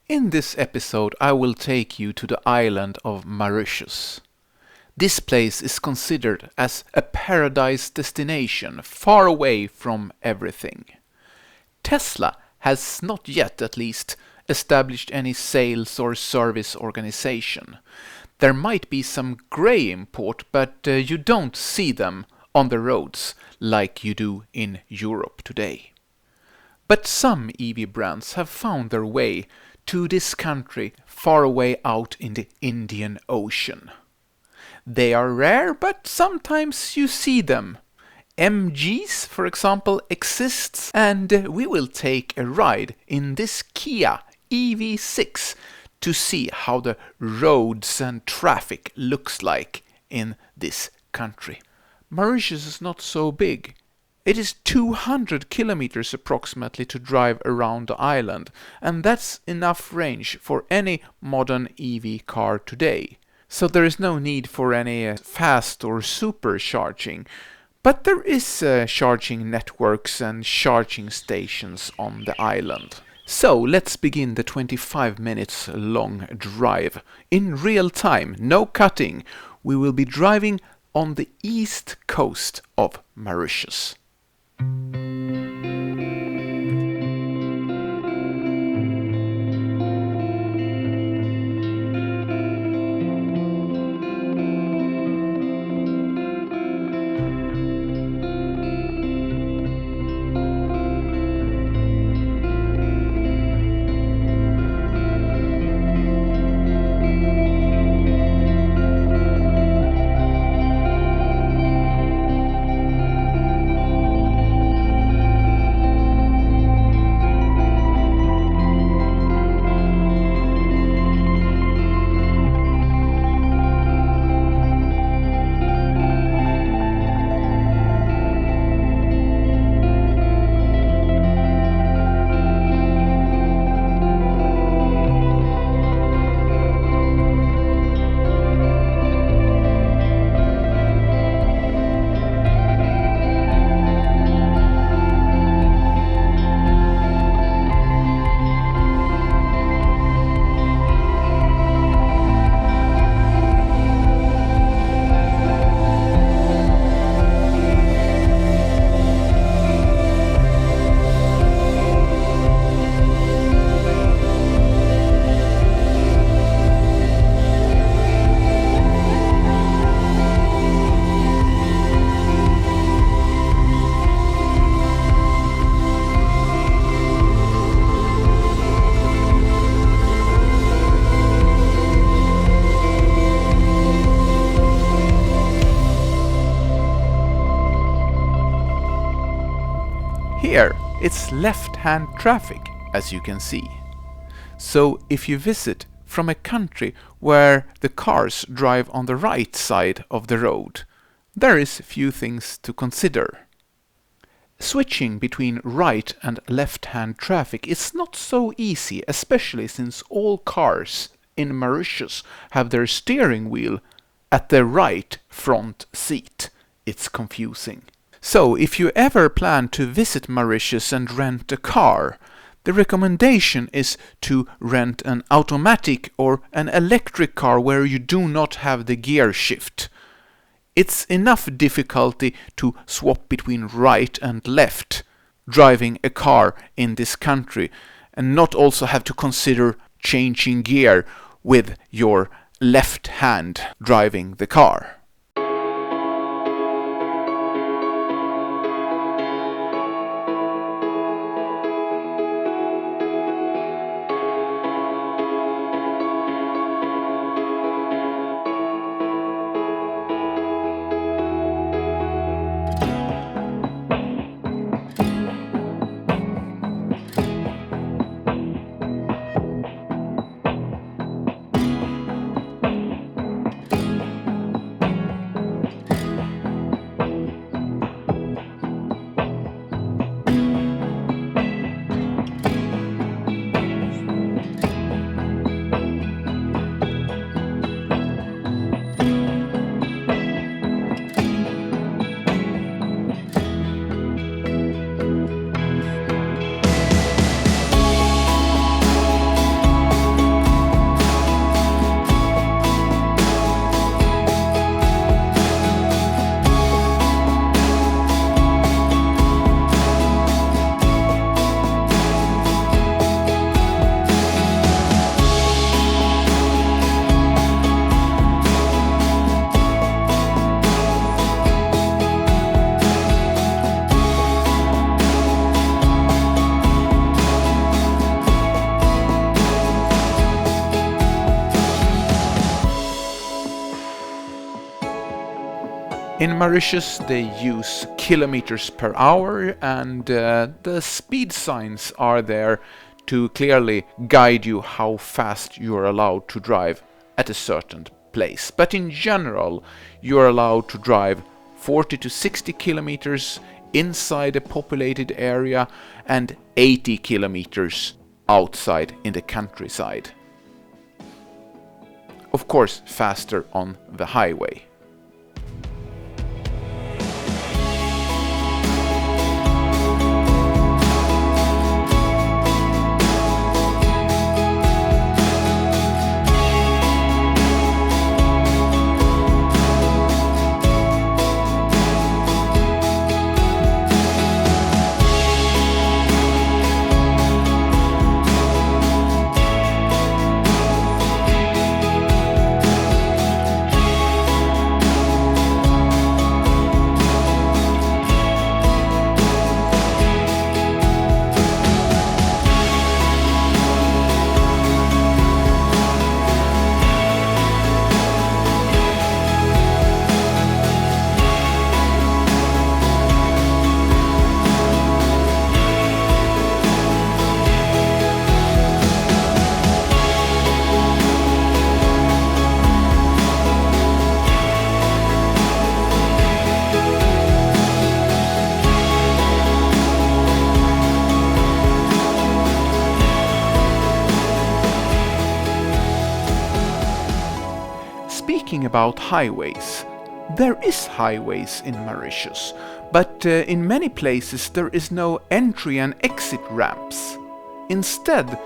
In this episode I will take you to the island of Mauritius. This place is considered as a paradise destination far away from everything. Tesla has not yet, at least, established any sales or service organization. There might be some grey import, but you don't see them on the roads like you do in Europe today. But some EV brands have found their way to this country far away out in the Indian Ocean. They are rare, but sometimes you see them. MGs, for example, exists, and we will take a ride in this Kia EV6 to see how the roads and traffic looks like in this country. Mauritius is not so big. It is 200 kilometers approximately to drive around the island, and that's enough range for any modern EV car today. So there is no need for any fast or supercharging, but there is charging networks and charging stations on the island. So let's begin the 25 minutes long drive. In real time, no cutting. We will be driving on the east coast of Mauritius. Here, it's left-hand traffic, as you can see. So if you visit from a country where the cars drive on the right side of the road, there is few things to consider. Switching between right and left-hand traffic is not so easy, especially since all cars in Mauritius have their steering wheel at the right front seat. It's confusing. So, if you ever plan to visit Mauritius and rent a car, the recommendation is to rent an automatic or an electric car where you do not have the gear shift. It's enough difficulty to swap between right and left driving a car in this country and not also have to consider changing gear with your left hand driving the car. In Mauritius they use kilometers per hour, and the speed signs are there to clearly guide you how fast you are allowed to drive at a certain place. But in general, you are allowed to drive 40 to 60 kilometers inside a populated area and 80 kilometers outside in the countryside. Of course, faster on the highway. Speaking about highways, there is highways in Mauritius, but in many places there is no entry and exit ramps. Instead,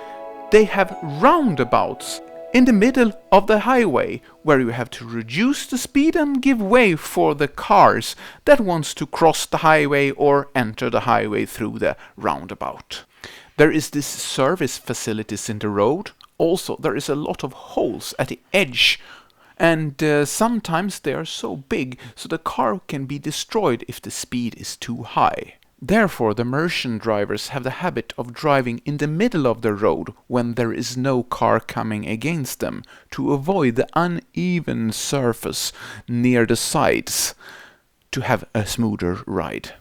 they have roundabouts in the middle of the highway where you have to reduce the speed and give way for the cars that wants to cross the highway or enter the highway through the roundabout. There is this service facilities in the road. Also, there is a lot of holes at the edge, and sometimes they are so big so the car can be destroyed if the speed is too high. Therefore, the Mauritian drivers have the habit of driving in the middle of the road when there is no car coming against them, to avoid the uneven surface near the sides, to have a smoother ride.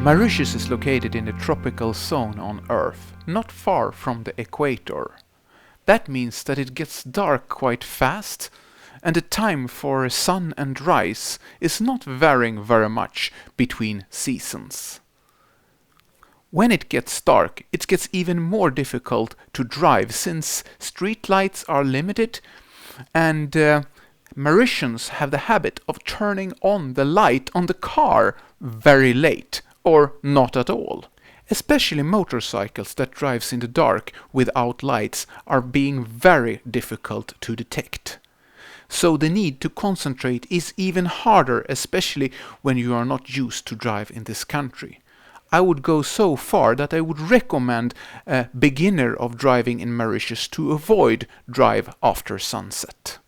Mauritius is located in the tropical zone on Earth, not far from the equator. That means that it gets dark quite fast, and the time for sun and rise is not varying very much between seasons. When it gets dark, it gets even more difficult to drive since street lights are limited, and Mauritians have the habit of turning on the light on the car very late or not at all. Especially motorcycles that drives in the dark without lights are being very difficult to detect. So the need to concentrate is even harder, especially when you are not used to drive in this country. I would go so far that I would recommend a beginner of driving in Mauritius to avoid drive after sunset.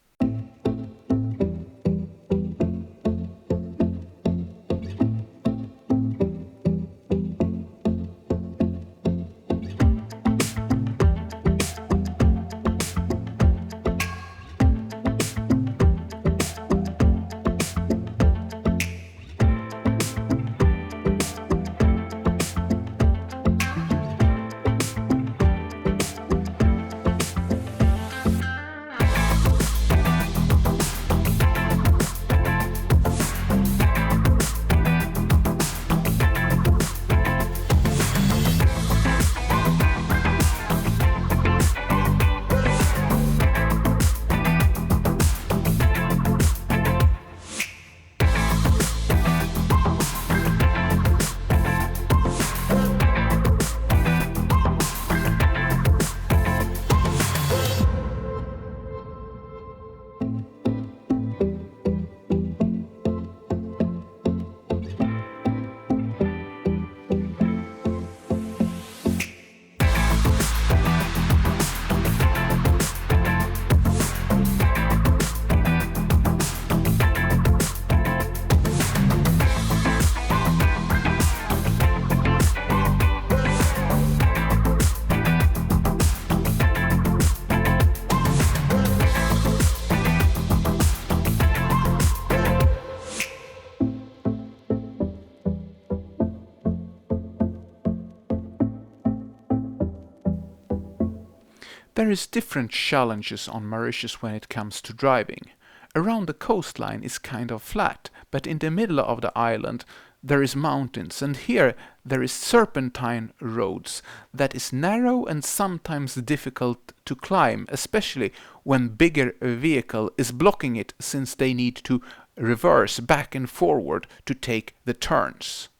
There is different challenges on Mauritius when it comes to driving. Around the coastline is kind of flat, but in the middle of the island there is mountains, and here there is serpentine roads that is narrow and sometimes difficult to climb, especially when bigger vehicle is blocking it since they need to reverse back and forward to take the turns.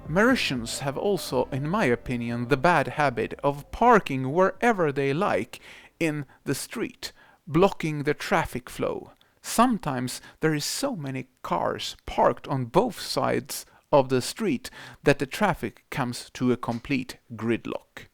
Mauritians have also, in my opinion, the bad habit of parking wherever they like in the street, blocking the traffic flow. Sometimes there is so many cars parked on both sides of the street that the traffic comes to a complete gridlock.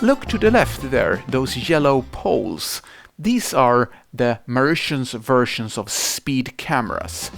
Look to the left there, those yellow poles. These are the Mauritians versions of speed cameras.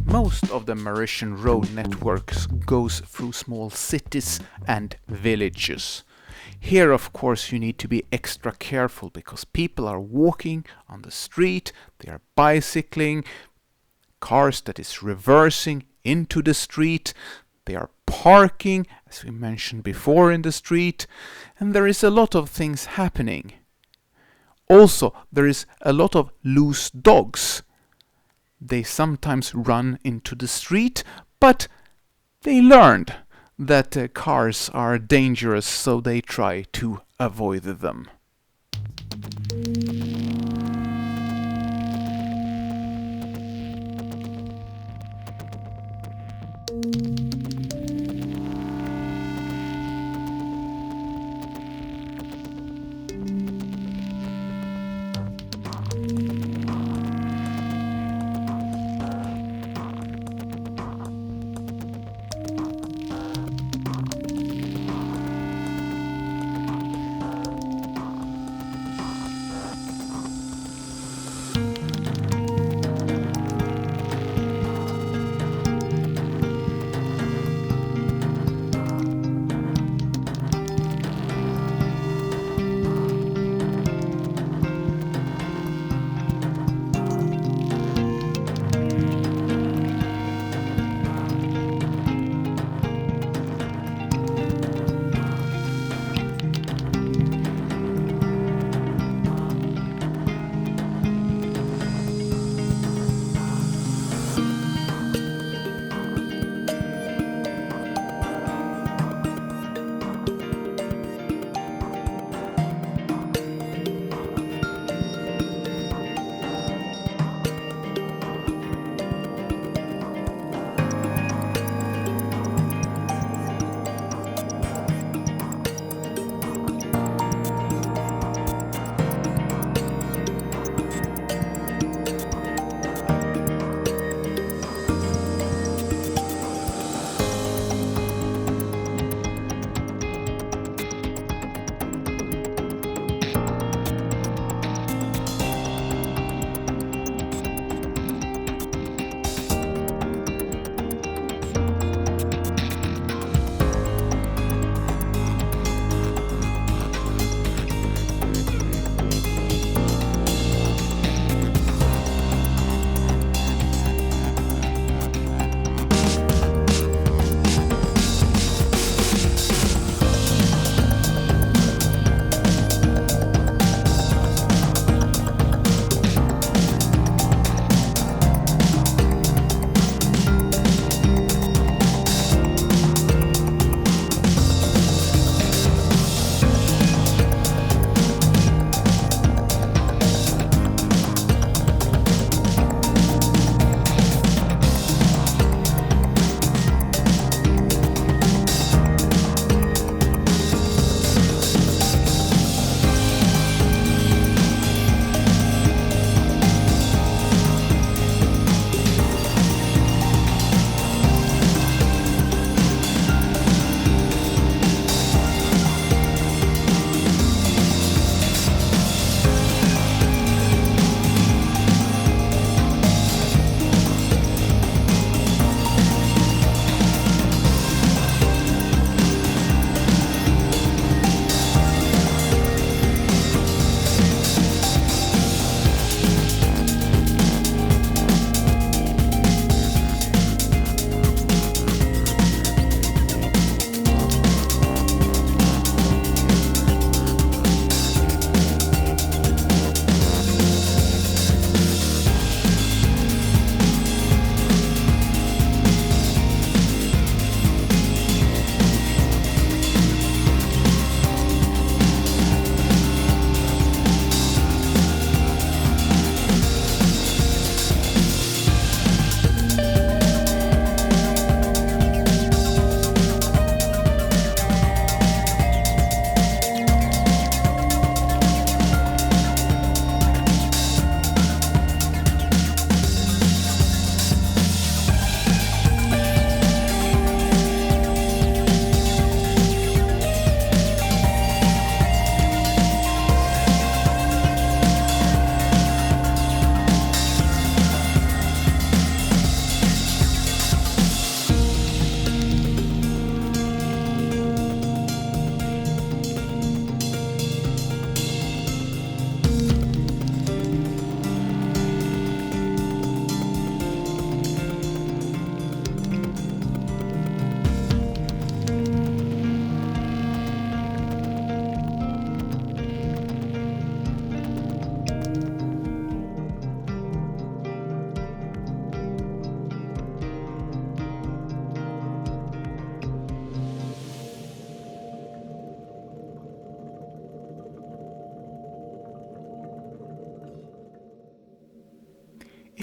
Most of the Mauritian road networks goes through small cities and villages. Here, of course, you need to be extra careful because people are walking on the street, they are bicycling, cars that is reversing into the street, they are parking, as we mentioned before, in the street, and there is a lot of things happening. Also, there is a lot of loose dogs. They sometimes run into the street, but they learned that cars are dangerous, so they try to avoid them.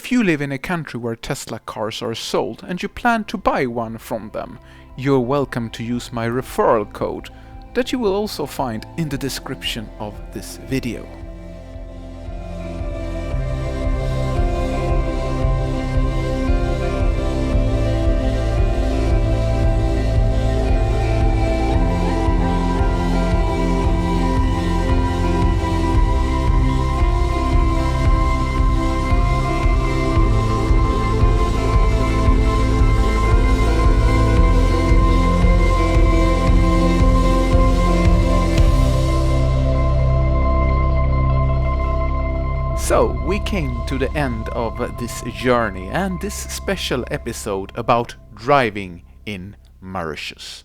If you live in a country where Tesla cars are sold and you plan to buy one from them, you're welcome to use my referral code that you will also find in the description of this video. So, we came to the end of this journey and this special episode about driving in Mauritius.